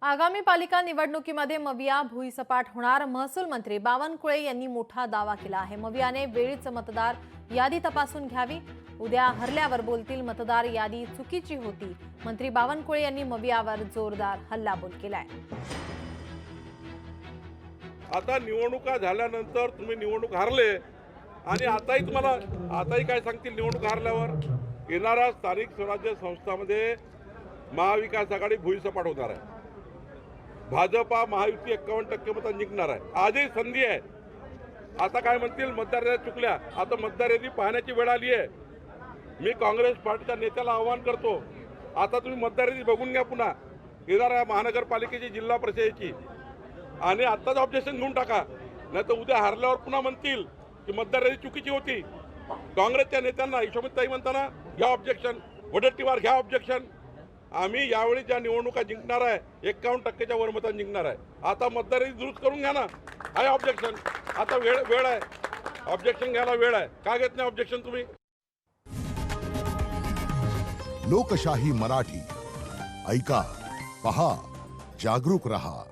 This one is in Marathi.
आगामी पालिका निवडणुकीमध्ये मविया भुईसपाट होणार। महसूल मंत्री बावनकुळे यांनी मोठा दावा केला आहे। मवियाने वेळीच मतदार यादी तपासून घ्यावी, उद्या हरल्यावर बोलतील मतदार यादी चुकीची होती। मंत्री बावनकुळे यांनी मवियावर जोरदार हल्लाबोल केलाय। आता निवडणुका झाल्यानंतर तुम्ही निवडणूक हारले आणि आताही काय सांगतील निवडणूक हारल्यावर? येणारा स्थानिक स्वराज्य संस्थांमध्ये महाविकास आघाडी भुईसपाट होणार आहे। भाजपा महायुती 51% मतांनी जिंकणार आहे। आजही संधी आहे। आता काय म्हणतील मतदार यादी चुकल्या, आता मतदार यादी पाहण्याची वेळ आली आहे। मी काँग्रेस पार्टीच्या नेत्याला आवाहन करतो, आता तुम्ही मतदार यादी बघून घ्या पुन्हा येणाऱ्या महानगरपालिकेची, जिल्हा परिषदेची, आणि आत्ताच ऑब्जेक्शन घेऊन टाका, नाही तर उद्या हारल्यावर पुन्हा म्हणतील की मतदार यादी चुकीची होती। काँग्रेसच्या नेत्यांना यशोमतीताई म्हणताना घ्या ऑब्जेक्शन, वडेट्टीवार घ्या ऑब्जेक्शन। आम्ही यावेळी ज्या निवडणुका जिंकणार आहे 51%च्या वर मतांनी जिंकणार आहे। आता मतदार यादी दुरुस्त करून घ्या ना, आहे ऑब्जेक्शन। आता वेळ आहे, ऑब्जेक्शन घ्यायला वेळ आहे, का घेत नाही ऑब्जेक्शन तुम्ही? लोकशाही मराठी ऐका, पहा, जागरूक रहा।